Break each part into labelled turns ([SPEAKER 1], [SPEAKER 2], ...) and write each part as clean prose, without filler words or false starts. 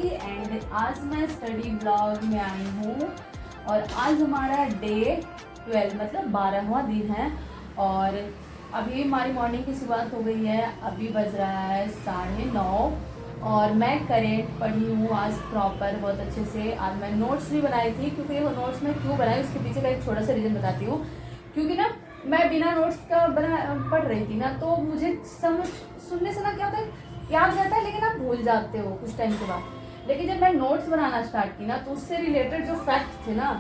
[SPEAKER 1] And आज मैं study blog में आई हूँ और आज हमारा डे 12 मतलब 12वां दिन है और अभी हमारी मॉर्निंग की शुरुआत हो गई है। अभी बज रहा है 9:30 और मैं करेंट पढ़ी हूँ आज प्रॉपर बहुत अच्छे से। आज मैं नोट्स भी बनाई थी, क्योंकि वो नोट्स मैं क्यों बनाई उसके पीछे का एक छोटा सा रीज़न बताती हूँ। क्योंकि ना मैं बिना नोट्स का पढ़ रही थी ना, तो मुझे समझ सुनने से ना क्या होता है, याद रहता है लेकिन आप भूल जाते हो कुछ टाइम के बाद। लेकिन जब मैं नोट्स बनाना स्टार्ट की ना, तो उससे रिलेटेड जो फैक्ट थे ना,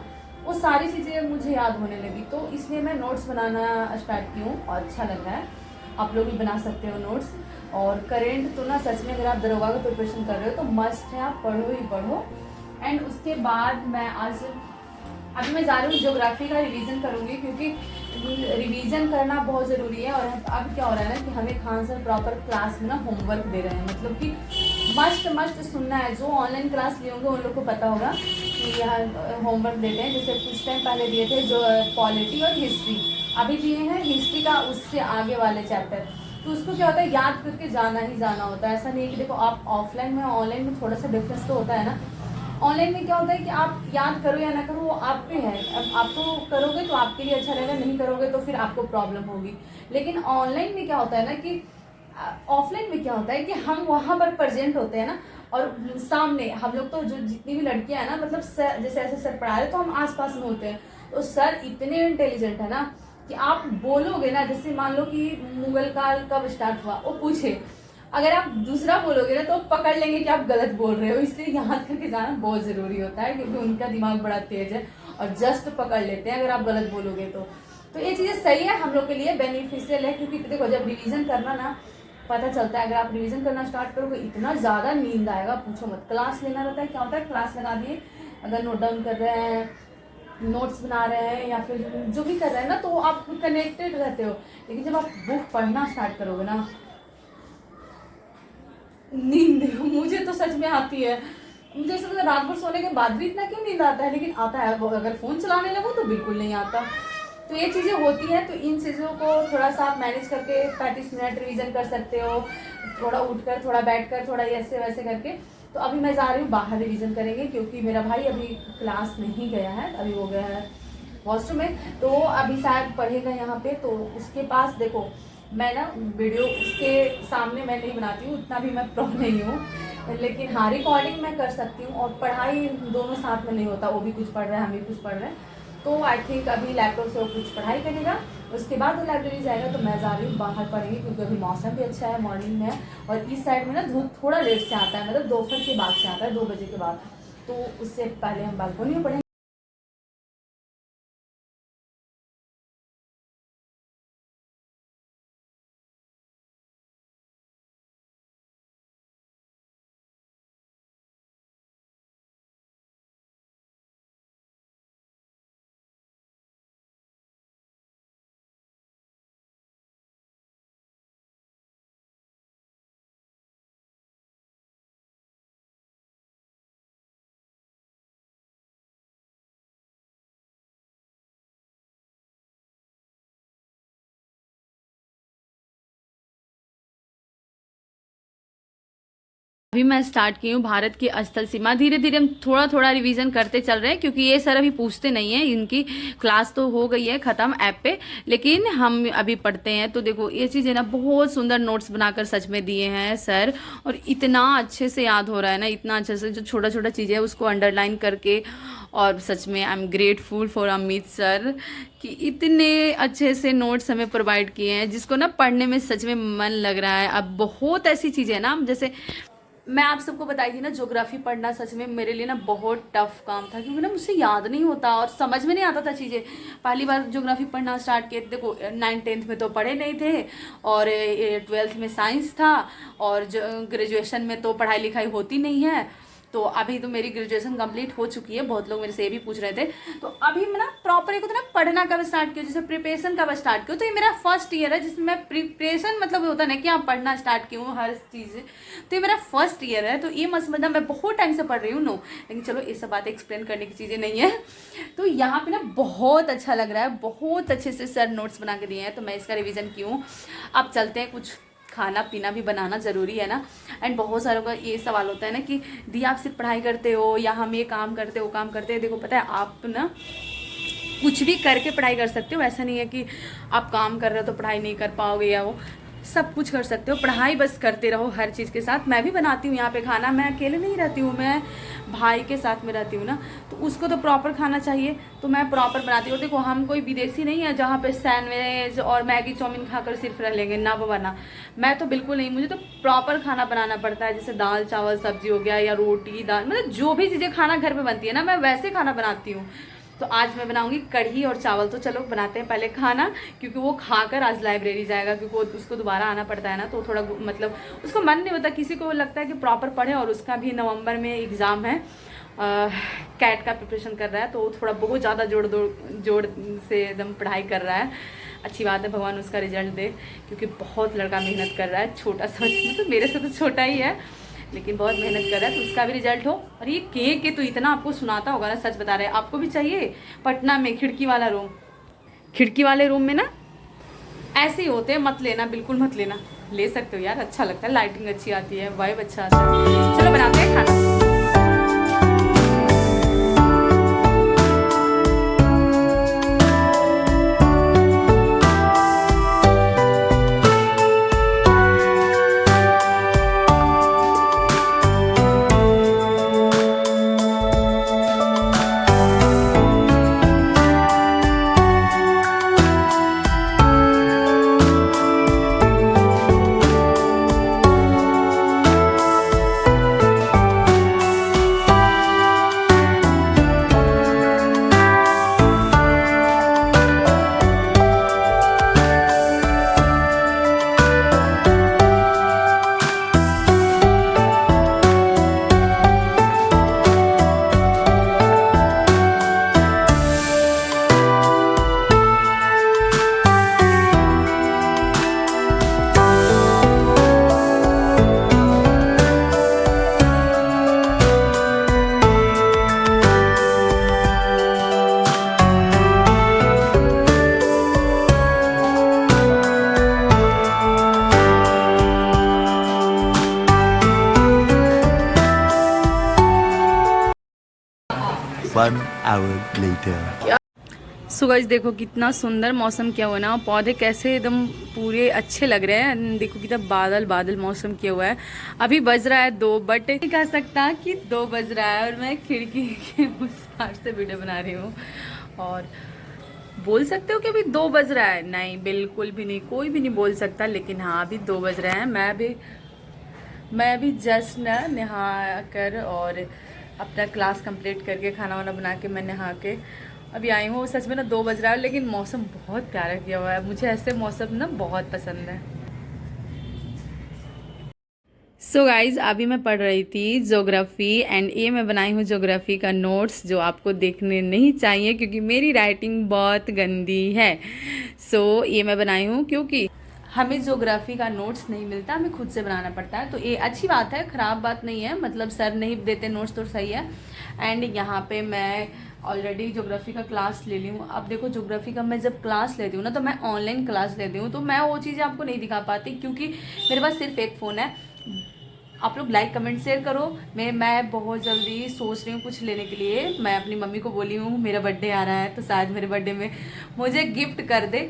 [SPEAKER 1] वो सारी चीज़ें मुझे याद होने लगी। तो इसलिए मैं नोट्स बनाना स्टार्ट की हूँ और अच्छा लग रहा है। आप लोग भी बना सकते हो नोट्स। और करेंट तो ना सच में अगर आप दरोगा का प्रिपरेशन कर रहे हो तो मस्ट है, आप पढ़ो ही पढ़ो। एंड उसके बाद मैं आज अभी मैं जा रही हूँ ज्योग्राफी का रिवीजन करूँगी, क्योंकि रिवीजन करना बहुत ज़रूरी है। और अब क्या हो रहा है ना कि हमें खान सर प्रॉपर क्लास में ना होमवर्क दे रहे हैं, मतलब कि मस्ट सुनना है। जो ऑनलाइन क्लास लिए होंगे उन लोग को पता होगा कि यहाँ होमवर्क देते हैं। जैसे कुछ टाइम पहले दिए थे जो पॉलिटी और हिस्ट्री, अभी दिए हैं हिस्ट्री का उससे आगे वाले चैप्टर। तो उसको क्या होता है, याद करके जाना ही जाना होता है। ऐसा नहीं है कि देखो आप ऑफलाइन में ऑनलाइन में थोड़ा सा डिफरेंस तो होता है ना। ऑनलाइन में क्या होता है कि आप याद करो या ना करो वो आप पे है। अब आप तो करोगे तो आपके लिए अच्छा रहेगा, नहीं करोगे तो फिर आपको प्रॉब्लम होगी। लेकिन ऑनलाइन में क्या होता है ना कि ऑफलाइन में क्या होता है कि हम वहाँ पर प्रेजेंट होते हैं ना, और सामने हम लोग तो जो जितनी भी लड़कियां हैं ना, मतलब सर जैसे ऐसे सर पढ़ा रहे तो हम आसपास में होते हैं। तो सर इतने इंटेलिजेंट है ना कि आप बोलोगे ना, जैसे मान लो कि मुगल काल कब स्टार्ट हुआ वो पूछे, अगर आप दूसरा बोलोगे ना तो पकड़ लेंगे कि आप गलत बोल रहे हो। इसलिए याद करके जाना बहुत ज़रूरी होता है, क्योंकि उनका दिमाग बड़ा तेज है और जस्ट पकड़ लेते हैं अगर आप गलत बोलोगे तो ये चीज़ें सही है, हम लोग के लिए बेनिफिशियल है। क्योंकि देखो जब रिवीजन करना ना पता चलता है, अगर आप रिवीजन करना स्टार्ट करोगे इतना ज़्यादा नींद आएगा पूछो मत। क्लास लेना रहता है, क्या होता है क्लास लगा दिए, अगर नोट डाउन कर रहे हैं, नोट्स बना रहे हैं या फिर जो भी कर रहे हैं ना, तो आप कनेक्टेड रहते हो। लेकिन जब आप बुक पढ़ना स्टार्ट करोगे ना, नींद मुझे तो सच में आती है। मुझे ऐसा लगता है रात भर सोने के बाद भी इतना क्यों नींद आता है, लेकिन आता है। अगर फ़ोन चलाने लगो तो बिल्कुल नहीं आता। तो ये चीज़ें होती हैं। तो इन चीज़ों को थोड़ा सा आप मैनेज करके 35 मिनट रिवीजन कर सकते हो, थोड़ा उठकर थोड़ा बैठकर थोड़ा ऐसे वैसे करके। तो अभी मैं जा रही हूँ बाहर रिवीजन करेंगे, क्योंकि मेरा भाई अभी क्लास नहीं गया है, अभी वो गया है वॉशरूम में, तो अभी शायद पढ़ेगा यहाँ पे। तो उसके पास देखो मैं ना वीडियो उसके सामने मैं नहीं बनाती हूँ, उतना भी मैं प्रो नहीं हूँ, लेकिन हाँ रिकॉर्डिंग मैं कर सकती हूँ। और पढ़ाई दोनों साथ में नहीं होता, वो भी कुछ पढ़ रहा है हम भी कुछ पढ़ रहे हैं। तो आई थिंक अभी लैपटॉप से वो कुछ पढ़ाई करेगा, उसके बाद वो लाइब्रेरी जाएगा। तो मैं जा रही हूँ बाहर पढ़ेंगे, क्योंकि अभी मौसम भी अच्छा है, मॉर्निंग में है। और इस साइड में ना धूप थोड़ा लेट से आता है, मतलब दोपहर के बाद से आता है, 2 बजे के बाद। तो उससे पहले हम बालकोनी में पढ़ेंगे। अभी मैं स्टार्ट की हूँ भारत की स्थल सीमा। धीरे धीरे हम थोड़ा थोड़ा रिवीजन करते चल रहे हैं, क्योंकि ये सर अभी पूछते नहीं हैं, इनकी क्लास तो हो गई है ख़त्म ऐप पे, लेकिन हम अभी पढ़ते हैं। तो देखो ये चीज़ें ना बहुत सुंदर नोट्स बनाकर सच में दिए हैं सर, और इतना अच्छे से याद हो रहा है ना, इतना अच्छे से जो छोटा छोटा चीज़ें है उसको अंडरलाइन करके। और सच में I am grateful for Amit sir कि इतने अच्छे से नोट्स हमें प्रोवाइड किए हैं, जिसको ना पढ़ने में सच में मन लग रहा है। अब बहुत ऐसी चीज़ें हैं ना, जैसे मैं आप सबको बताई थी ना, ज्योग्राफी पढ़ना सच में मेरे लिए ना बहुत टफ काम था, क्योंकि ना मुझसे याद नहीं होता और समझ में नहीं आता था चीज़ें। पहली बार ज्योग्राफी पढ़ना स्टार्ट किए, देखो 9th-10th में तो पढ़े नहीं थे, और 12th में साइंस था, और ग्रेजुएशन में तो पढ़ाई लिखाई होती नहीं है। तो अभी तो मेरी ग्रेजुएशन कंप्लीट हो चुकी है, बहुत लोग मेरे से ये भी पूछ रहे थे। तो अभी मैं ना प्रॉपर एक होता है ना पढ़ना कब स्टार्ट किया, जैसे प्रिपरेशन कब स्टार्ट किया। तो ये मेरा फर्स्ट ईयर है जिसमें मैं प्रिपरेशन, मतलब होता है ना कि आप पढ़ना स्टार्ट की हूँ हर चीज़। तो ये मेरा फर्स्ट ईयर है, तो ये मत समझना मैं बहुत टाइम से पढ़ रही हूँ, नो। लेकिन चलो ये सब बातें एक्सप्लेन करने की चीज़ें नहीं है। तो यहाँ पे ना बहुत अच्छा लग रहा है, बहुत अच्छे से सर नोट्स बना के दिए हैं, तो मैं इसका रिविज़न की हूँ। अब चलते हैं कुछ खाना पीना भी बनाना ज़रूरी है ना। एंड बहुत सारों का ये सवाल होता है ना कि दी आप सिर्फ पढ़ाई करते हो या हम ये काम करते हो वो काम करते हैं। देखो पता है आप ना कुछ भी करके पढ़ाई कर सकते हो, ऐसा नहीं है कि आप काम कर रहे हो तो पढ़ाई नहीं कर पाओगे या वो सब कुछ कर सकते हो। पढ़ाई बस करते रहो हर चीज़ के साथ। मैं भी बनाती हूँ यहाँ पे खाना, मैं अकेले नहीं रहती हूँ, मैं भाई के साथ में रहती हूँ ना, तो उसको तो प्रॉपर खाना चाहिए, तो मैं प्रॉपर बनाती हूँ। देखो हम कोई विदेशी नहीं है जहाँ पे सैंडविच और मैगी चाउमीन खाकर सिर्फ रह लेंगे, ना वो बना। मैं तो बिल्कुल नहीं, मुझे तो प्रॉपर खाना बनाना पड़ता है, जैसे दाल चावल सब्जी हो गया या रोटी दाल, मतलब जो भी चीज़ें खाना घर में बनती है ना मैं वैसे खाना बनाती हूँ। तो आज मैं बनाऊंगी कढ़ी और चावल। तो चलो बनाते हैं पहले खाना, क्योंकि वो खाकर आज लाइब्रेरी जाएगा, क्योंकि वो उसको दोबारा आना पड़ता है ना, तो थोड़ा मतलब उसको मन नहीं होता। किसी को लगता है कि प्रॉपर पढ़े, और उसका भी नवंबर में एग्ज़ाम है, कैट का प्रिपरेशन कर रहा है, तो थोड़ा बहुत ज़्यादा जोड़ से एकदम पढ़ाई कर रहा है। अच्छी बात है, भगवान उसका रिजल्ट दे, क्योंकि बहुत लड़का मेहनत कर रहा है। छोटा सा मतलब मेरे से तो छोटा ही है, लेकिन बहुत मेहनत कर रहा है, तो उसका भी रिजल्ट हो। और ये केक के तो इतना आपको सुनाता होगा ना, सच बता रहे हैं। आपको भी चाहिए पटना में खिड़की वाला रूम? खिड़की वाले रूम में ना ऐसे ही होते हैं, मत लेना, बिल्कुल मत लेना। ले सकते हो यार, अच्छा लगता है, लाइटिंग अच्छी आती है, वाइब अच्छा आता है। चलो बनाते हैं खाना।
[SPEAKER 2] One hour later.
[SPEAKER 1] So guys देखो कितना सुंदर मौसम किया हुआ है ना, पौधे कैसे एकदम पूरे अच्छे लग रहे हैं। देखो कितना बादल बादल मौसम किया हुआ है। अभी बज रहा है 2, बट नहीं कह सकता कि 2 बज रहा है और मैं खिड़की के उस पार से वीडियो बना रही हूँ। और बोल सकते हो कि अभी 2 बज रहा है? नहीं, बिल्कुल भी नहीं, कोई भी नहीं बोल सकता। लेकिन हाँ अभी 2 बज रहे हैं। मैं भी जस्ट ना नहा कर और अपना क्लास कंप्लीट करके खाना वाना बना के मैं नहा के अभी आई हूँ। सच में ना 2 बज रहा है, लेकिन मौसम बहुत प्यारा किया हुआ है। मुझे ऐसे मौसम ना बहुत पसंद है। सो गाइज अभी मैं पढ़ रही थी ज्योग्राफी, एंड ये मैं बनाई हूँ ज्योग्राफी का नोट्स, जो आपको देखने नहीं चाहिए क्योंकि मेरी राइटिंग बहुत गंदी है। सो ये मैं बनाई हूँ क्योंकि हमें ज्योग्राफी का नोट्स नहीं मिलता, हमें खुद से बनाना पड़ता है। तो ये अच्छी बात है, ख़राब बात नहीं है, मतलब सर नहीं देते नोट्स तो सही है। एंड यहाँ पे मैं ऑलरेडी ज्योग्राफी का क्लास ले ली हूँ। अब देखो ज्योग्राफी का मैं जब क्लास लेती हूँ ना, तो मैं ऑनलाइन क्लास लेती हूँ, तो मैं वो चीज़ें आपको नहीं दिखा पाती क्योंकि मेरे पास सिर्फ एक फ़ोन है। आप लोग लाइक कमेंट शेयर करो। मैं बहुत जल्दी सोच रही हूँ कुछ लेने के लिए। मैं अपनी मम्मी को बोली हूँ मेरा बर्थडे आ रहा है, तो शायद मेरे बर्थडे में मुझे गिफ्ट कर दे,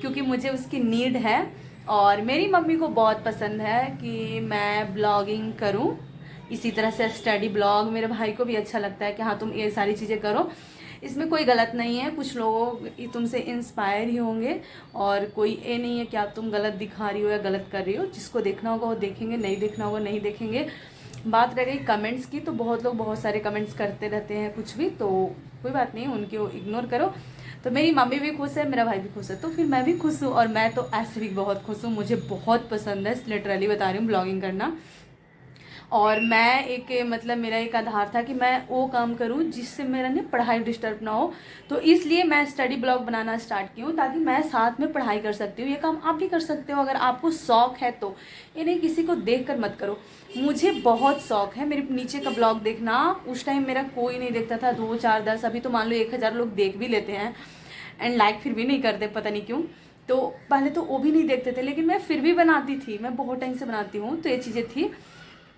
[SPEAKER 1] क्योंकि मुझे उसकी नीड है। और मेरी मम्मी को बहुत पसंद है कि मैं ब्लॉगिंग करूं, इसी तरह से स्टडी ब्लॉग। मेरे भाई को भी अच्छा लगता है कि हाँ तुम ये सारी चीज़ें करो, इसमें कोई गलत नहीं है। कुछ लोग तुमसे इंस्पायर ही होंगे, और कोई ये नहीं है कि आप तुम गलत दिखा रही हो या गलत कर रही हो। जिसको देखना होगा वो देखेंगे, नहीं देखना होगा नहीं देखेंगे। बात रह गई कमेंट्स की, तो बहुत लोग बहुत सारे कमेंट्स करते रहते हैं कुछ भी, तो कोई बात नहीं, उनको इग्नोर करो। तो मेरी मम्मी भी खुश है, मेरा भाई भी खुश है, तो फिर मैं भी खुश हूँ। और मैं तो ऐसे भी बहुत खुश हूँ, मुझे बहुत पसंद है, लिटरली बता रही हूँ, ब्लॉगिंग करना। और मैं एक मतलब मेरा एक आधार था कि मैं वो काम करूं जिससे मेरा ना पढ़ाई डिस्टर्ब ना हो, तो इसलिए मैं स्टडी ब्लॉग बनाना स्टार्ट की हूँ, ताकि मैं साथ में पढ़ाई कर सकती हूँ। ये काम आप भी कर सकते हो अगर आपको शौक है तो। ये नहीं किसी को देख कर मत करो। मुझे बहुत शौक है मेरे नीचे का ब्लॉग देखना। उस टाइम मेरा कोई नहीं देखता था, 2, 4, 10, अभी तो मान लो 1000 लोग देख भी लेते हैं, एंड लाइक फिर भी नहीं करते, पता नहीं क्यों। तो पहले तो वो भी नहीं देखते थे, लेकिन मैं फिर भी बनाती थी, मैं बहुत टाइम से बनाती हूँ, तो ये चीज़ें थी।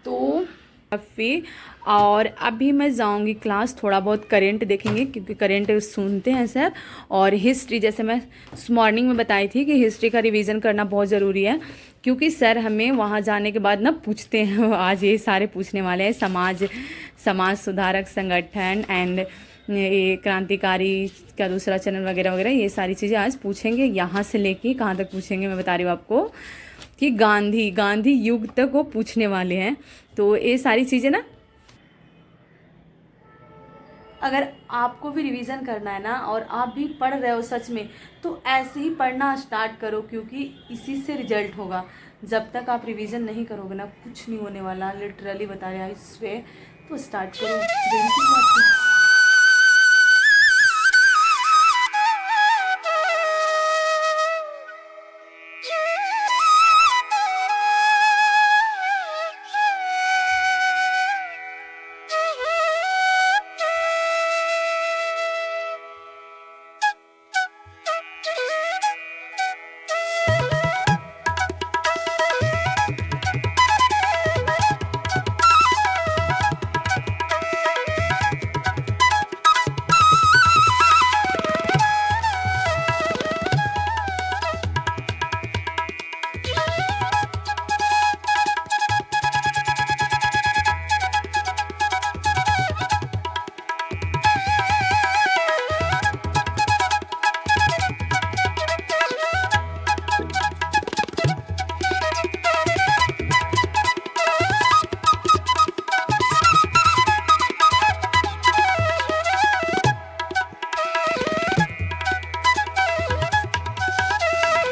[SPEAKER 1] तो काफ़ी, और अभी मैं जाऊंगी क्लास, थोड़ा बहुत करेंट देखेंगे क्योंकि करेंट सुनते हैं सर। और हिस्ट्री, जैसे मैं मॉर्निंग में बताई थी कि हिस्ट्री का रिवीजन करना बहुत ज़रूरी है, क्योंकि सर हमें वहाँ जाने के बाद ना पूछते हैं, आज ये सारे पूछने वाले हैं, समाज सुधारक संगठन एंड ये क्रांतिकारी का दूसरा चरण वगैरह वगैरह, ये सारी चीज़ें आज पूछेंगे। यहाँ से लेके कहाँ तक पूछेंगे मैं बता रही हूँ आपको, कि गांधी युग तक वो पूछने वाले हैं। तो ये सारी चीज़ें ना, अगर आपको भी रिवीजन करना है ना और आप भी पढ़ रहे हो सच में, तो ऐसे ही पढ़ना स्टार्ट करो, क्योंकि इसी से रिजल्ट होगा। जब तक आप रिवीजन नहीं करोगे ना, कुछ नहीं होने वाला, लिटरली बता रहे हैं इस पे। तो स्टार्ट करो, देरी की बात नहीं।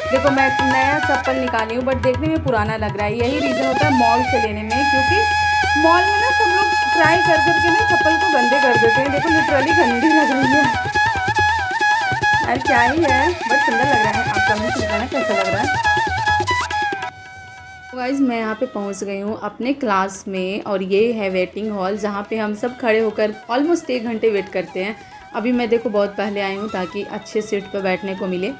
[SPEAKER 1] देखो मैं नया चप्पल निकाली हूँ, बट देखने में पुराना लग रहा है। यही रीज़न होता है मॉल से लेने में, क्योंकि मॉल में ना सब लोग ट्राई कर करके ना चप्पल को गंदे कर देते हैं। देखो लिटरली गंदी लग रही है यार, क्या ही है, बट सुंदर लग रहा है। आप कमेंट में बताना कैसा लग रहा है। गाइस मैं यहाँ पे पहुँच गई हूँ अपने क्लास में, और ये है वेटिंग हॉल, जहाँ पे हम सब खड़े होकर ऑलमोस्ट 1 घंटे वेट करते हैं। अभी मैं देखो बहुत पहले आई हूँ ताकि अच्छे सीट पर बैठने को मिले।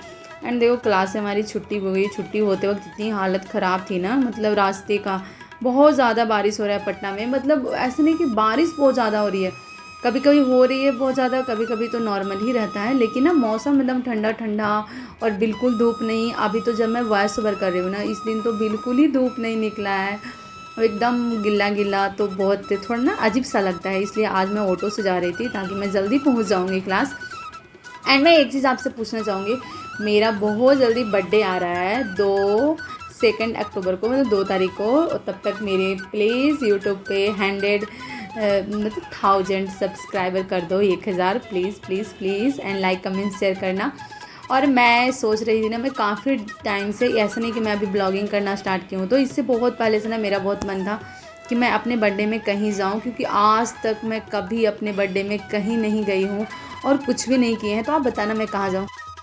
[SPEAKER 1] एंड देखो क्लास से हमारी छुट्टी हो गई। छुट्टी होते वक्त इतनी हालत ख़राब थी ना, मतलब रास्ते का, बहुत ज़्यादा बारिश हो रहा है पटना में। मतलब ऐसे नहीं कि बारिश बहुत ज़्यादा हो रही है, कभी कभी हो रही है बहुत ज़्यादा, कभी कभी तो नॉर्मल ही रहता है, लेकिन ना मौसम एकदम ठंडा ठंडा और बिल्कुल धूप नहीं। अभी तो जब मैं वॉइस ओवर कर रही हूँ ना, इस दिन तो बिल्कुल ही धूप नहीं निकला है, एकदम गिल्ला गिल्ला, तो बहुत थोड़ा ना अजीब सा लगता है। इसलिए आज मैं ऑटो से जा रही थी ताकि मैं जल्दी पहुँच जाऊँगी क्लास। एंड मैं एक चीज़ आपसे पूछना चाहूँगी, मेरा बहुत जल्दी बर्थडे आ रहा है 2 अक्टूबर को, मतलब 2 तारीख को। तब तक मेरे प्लीज़ यूट्यूब पे 100 मतलब 1000 सब्सक्राइबर कर दो, 1000 please please please. And like comment share करना। और मैं सोच रही थी ना, मैं काफ़ी टाइम से, ऐसा नहीं कि मैं अभी ब्लॉगिंग करना स्टार्ट की हूँ, तो इससे बहुत पहले से ना मेरा बहुत मन था कि मैं अपने बर्थडे में कहीं जाऊं, क्योंकि आज तक मैं कभी अपने बर्थडे में कहीं नहीं गई हूं और कुछ भी नहीं किए हैं। तो आप बताना मैं कहाँ जाऊं।